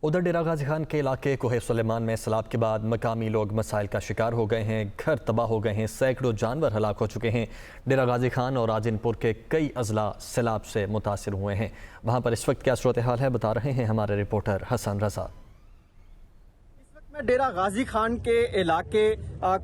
ادھر ڈیرہ غازی خان کے علاقے کوہ سلیمان میں سیلاب کے بعد مقامی لوگ مسائل کا شکار ہو گئے ہیں، گھر تباہ ہو گئے ہیں، سینکڑوں جانور ہلاک ہو چکے ہیں۔ ڈیرہ غازی خان اور راجن پور کے کئی اضلاع سیلاب سے متاثر ہوئے ہیں۔ وہاں پر اس وقت کیا صورتحال ہے بتا رہے ہیں ہمارے رپورٹر حسن رضا۔ میں ڈیرہ غازی خان کے علاقے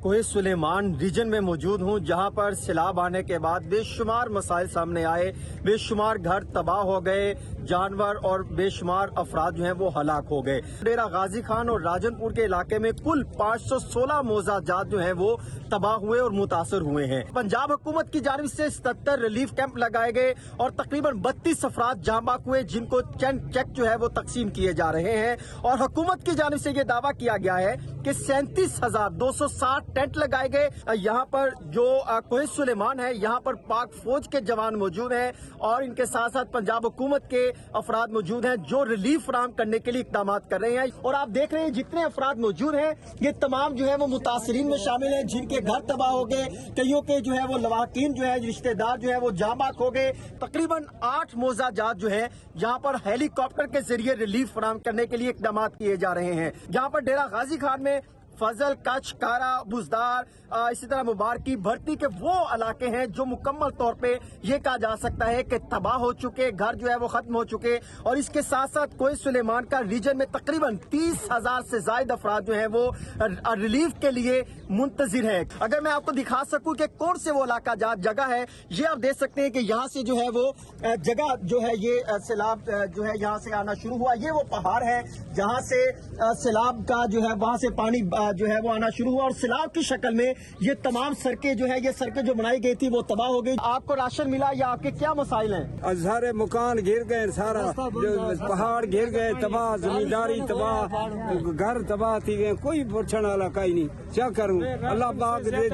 کوہ سلیمان ریجن میں موجود ہوں، جہاں پر سیلاب آنے کے بعد بے شمار مسائل سامنے آئے، بے شمار گھر تباہ ہو گئے، جانور اور بے شمار افراد جو ہیں وہ ہلاک ہو گئے۔ ڈیرہ غازی خان اور راجن پور کے علاقے میں کل 516 موضع جات جو ہیں وہ تباہ ہوئے اور متاثر ہوئے ہیں۔ پنجاب حکومت کی جانب سے 77 ریلیف کیمپ لگائے گئے اور تقریباً 32 افراد جاں بحق ہوئے، جن کو چیک جو ہے وہ تقسیم کیے جا رہے ہیں، اور حکومت کی جانب سے یہ دعویٰ کیا گیا ہے کہ 37,260 ٹینٹ لگائے گئے۔ یہاں پر جو کوہ سلیمان ہے، یہاں پر پاک فوج کے جوان موجود ہیں اور ان کے ساتھ ساتھ پنجاب حکومت کے افراد موجود ہیں جو ریلیف فراہم کرنے کے لیے اقدامات کر رہے ہیں۔ اور آپ دیکھ رہے ہیں جتنے افراد موجود ہیں یہ تمام جو ہے وہ متاثرین میں شامل ہیں، جن کے گھر تباہ ہو گئے، کئیوں کے جو ہے وہ لواحقین جو ہے رشتہ دار جو ہے وہ جاں بحق ہو گئے۔ تقریباً 8 موضع جات جو ہے جہاں پر ہیلی کاپٹر کے ذریعے ریلیف فراہم کرنے کے لیے اقدامات کیے جا رہے ہیں۔ یہاں پر ڈیرہ غازی خان میں فضل، کچھ، کارا، بزدار، اسی طرح مبارکی، بھرتی کے وہ علاقے ہیں جو مکمل طور پہ یہ کہا جا سکتا ہے کہ تباہ ہو چکے، گھر جو ہے وہ ختم ہو چکے، اور اس کے ساتھ ساتھ کوہ سلیمان کا ریجن میں تقریباً 30,000 سے زائد افراد جو ہیں وہ ریلیف کے لیے منتظر ہیں۔ اگر میں آپ کو دکھا سکوں کہ کون سے وہ علاقہ جگہ ہے، یہ آپ دیکھ سکتے ہیں کہ یہاں سے جو ہے وہ جگہ جو ہے یہ سیلاب جو ہے یہاں سے آنا شروع ہوا۔ یہ وہ پہاڑ ہے جہاں سے سیلاب کا جو ہے وہاں سے پانی جو ہے وہ آنا شروع ہوا، اور سیلاب کی شکل میں یہ تمام سڑکیں جو ہے یہ سڑکیں جو بنائی گئی تھی وہ تباہ ہو گئی۔ آپ کو راشن ملا یا آپ کے کیا مسائل ہیں؟ سارے مکان گر گئے، سارا پہاڑ گر گئے، تباہ، زمینداری تباہ، گھر تباہ تھی گئے، کوئی پوچھنے والا کہیں نہیں۔ کیا کروں؟ اللہ پاک دے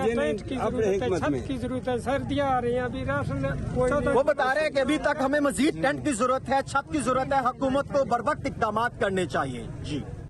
اپنے حکمت میں۔ کی ضرورت ہے، سردیاں آ رہی ہیں، ابھی راشن وہ بتا رہے ہیں کہ ابھی تک ہمیں مزید ٹینٹ کی ضرورت ہے، چھت کی ضرورت ہے، حکومت کو بروقت اقدامات کرنے چاہیے۔ جی